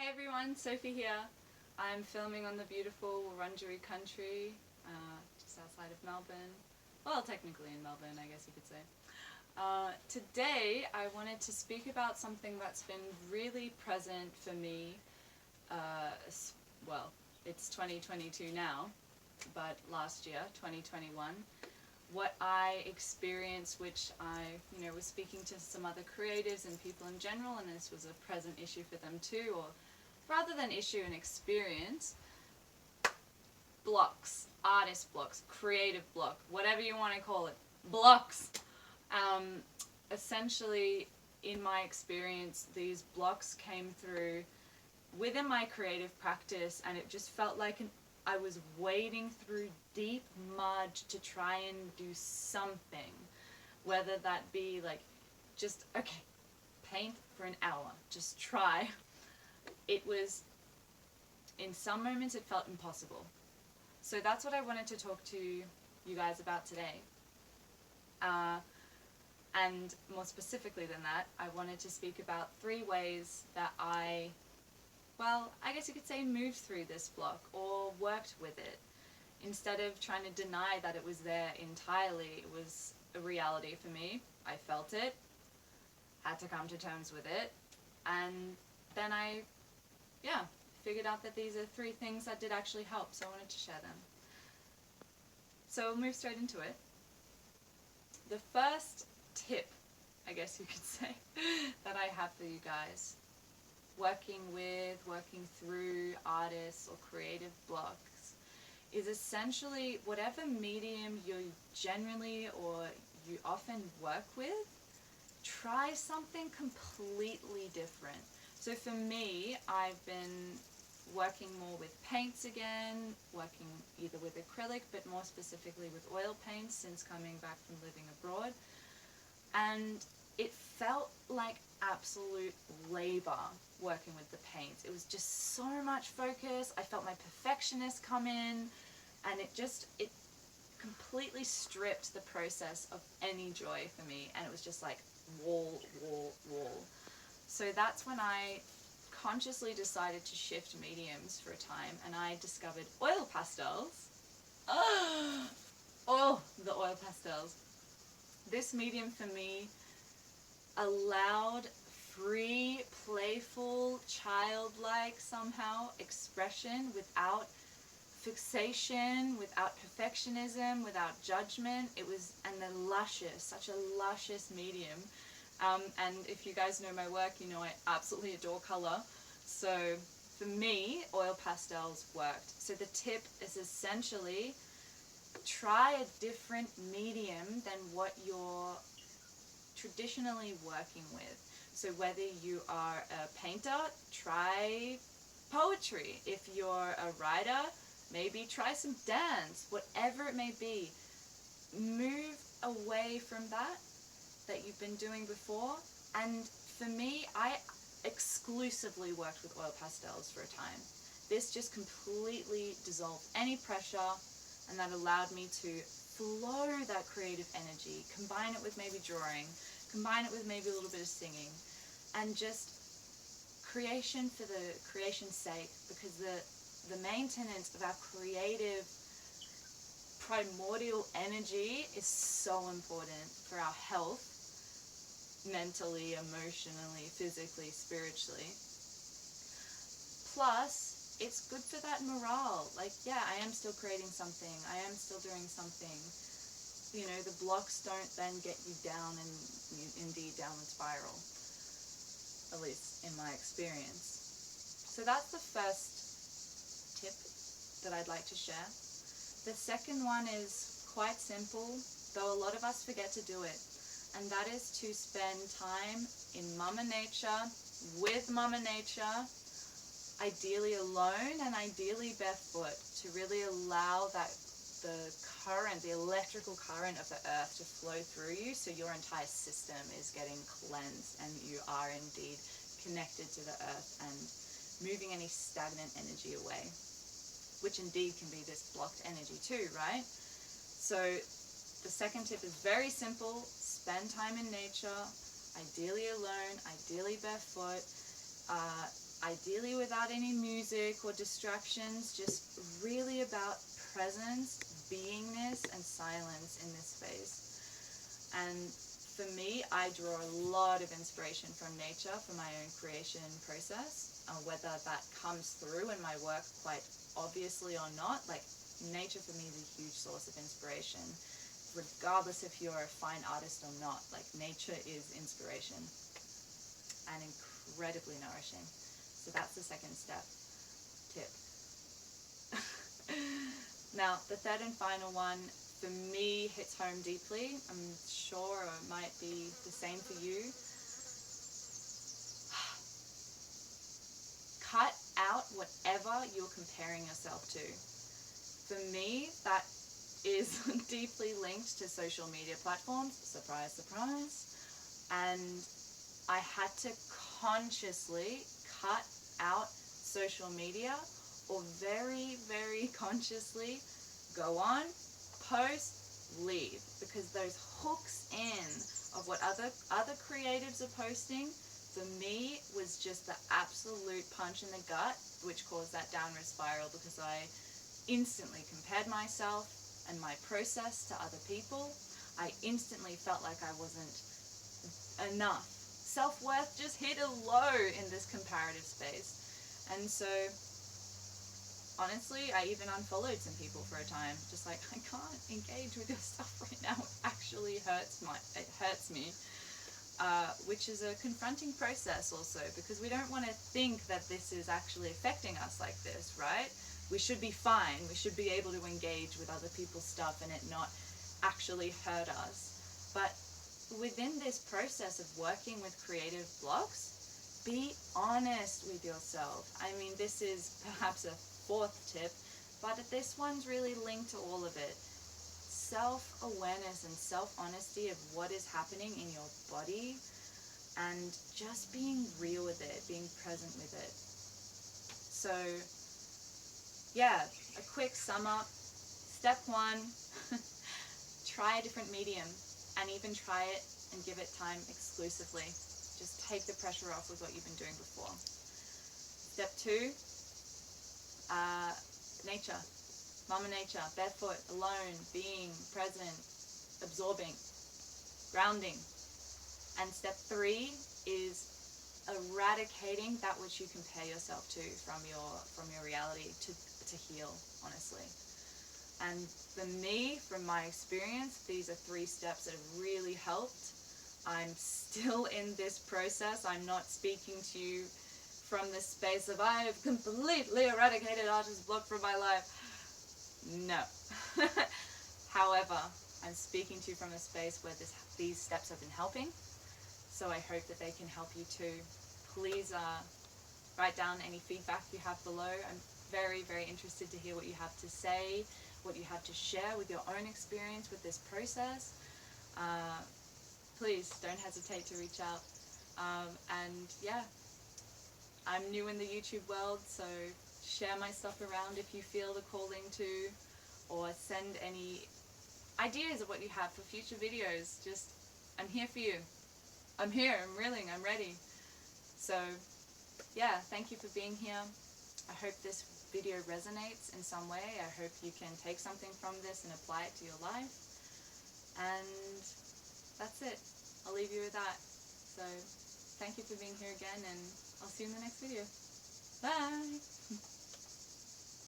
Hey everyone, Sophie here. I'm filming on the beautiful Wurundjeri country, just outside of Melbourne. Well, technically in Melbourne, I guess you could say. Today I wanted to speak about something that's been really present for me. Well, it's 2022 now, but last year, 2021, what I experienced, which I, was speaking to some other creatives and people in general, and this was a present issue for them too, or rather than issue, an experience. Blocks, artist blocks, creative block, whatever you want to call it, blocks. Essentially, in my experience, these blocks came through within my creative practice, and it just felt like I was wading through deep mud to try and do something, whether that be like just, okay, paint for an hour, just try. It was, in some moments it felt impossible. So that's what I wanted to talk to you guys about today. And more specifically than that, I wanted to speak about 3 ways that I guess you could say moved through this block or worked with it. Instead of trying to deny that it was there entirely, it was a reality for me. I felt it, had to come to terms with it, and then I figured out that these are 3 things that did actually help, so I wanted to share them. So we'll move straight into it. The first tip, I guess you could say, that I have for you guys, working through artists or creative blocks, is essentially whatever medium you generally or you often work with, try something completely different. So for me, I've been working more with paints again, working either with acrylic, but more specifically with oil paints since coming back from living abroad. And it felt like absolute labor working with the paints. It was just so much focus. I felt my perfectionist come in, and it completely stripped the process of any joy for me, and it was just like wall. So that's when I consciously decided to shift mediums for a time, and I discovered oil pastels. Oh, the oil pastels. This medium for me allowed free, playful, childlike somehow expression without fixation, without perfectionism, without judgment. It was, and then luscious, such a luscious medium. And if you guys know my work, you know I absolutely adore color. So for me, oil pastels worked. So the tip is essentially try a different medium than what you're traditionally working with. So whether you are a painter, try poetry. If you're a writer, maybe try some dance. Whatever it may be, move away from that you've been doing before. And for me, I exclusively worked with oil pastels for a time. This just completely dissolved any pressure, and that allowed me to flow that creative energy, combine it with maybe drawing, combine it with maybe a little bit of singing, and just creation for the creation's sake, because the maintenance of our creative primordial energy is so important for our health, mentally, emotionally, physically, spiritually. Plus, it's good for that morale. Like, yeah, I am still creating something. I am still doing something. You know, the blocks don't then get you down and indeed downward spiral. At least in my experience. So that's the first tip that I'd like to share. The second one is quite simple, though a lot of us forget to do it. And that is to spend time in Mumma Nature, with Mumma Nature, ideally alone and ideally barefoot, to really allow that the electrical current of the earth to flow through you, so your entire system is getting cleansed and you are indeed connected to the earth and moving any stagnant energy away, which indeed can be this blocked energy too, right? So the second tip is very simple. Spend time in nature, ideally alone, ideally barefoot, ideally without any music or distractions, just really about presence, beingness, and silence in this space. And for me, I draw a lot of inspiration from nature for my own creation process, whether that comes through in my work quite obviously or not. Like, nature for me is a huge source of inspiration, regardless if you're a fine artist or not. Like, nature is inspiration and incredibly nourishing. So that's the second tip. Now, the third and final one for me hits home deeply. I'm sure it might be the same for you. Cut out whatever you're comparing yourself to. For me, that is deeply linked to social media platforms. Surprise, surprise. And I had to consciously cut out social media, or very, very consciously go on, post, leave, because those hooks in of what other creatives are posting, for me, was just the absolute punch in the gut, which caused that downward spiral, because I instantly compared myself and my process to other people. I instantly felt like I wasn't enough. Self-worth just hit a low in this comparative space. And so, honestly, I even unfollowed some people for a time. Just like, I can't engage with your stuff right now. It actually hurts me. Which is a confronting process also, because we don't want to think that this is actually affecting us like this, right? We should be fine. We should be able to engage with other people's stuff and it not actually hurt us. But within this process of working with creative blocks, be honest with yourself. I mean, this is perhaps a fourth tip, but this one's really linked to all of it. Self-awareness and self-honesty of what is happening in your body, and just being real with it, being present with it. So, yeah, a quick sum up. Step 1, try a different medium, and even try it and give it time exclusively. Just take the pressure off with what you've been doing before. Step 2, nature. Mama nature, barefoot, alone, being, present, absorbing, grounding. And step 3 is eradicating that which you compare yourself to from your reality to heal, honestly. And for me, from my experience, these are 3 steps that have really helped. I'm still in this process. I'm not speaking to you from this space of I have completely eradicated artist block from my life. No. However, I'm speaking to you from a space where these steps have been helping. So I hope that they can help you too. Please write down any feedback you have below. I'm very, very interested to hear what you have to say, what you have to share with your own experience with this process. Please don't hesitate to reach out. And yeah, I'm new in the YouTube world, so share my stuff around if you feel the calling to, or send any ideas of what you have for future videos. Just, I'm here for you. I'm here, I'm willing, I'm ready. So yeah, thank you for being here. I hope this video resonates in some way. I hope you can take something from this and apply it to your life. And that's it. I'll leave you with that. So thank you for being here again, and I'll see you in the next video. Bye!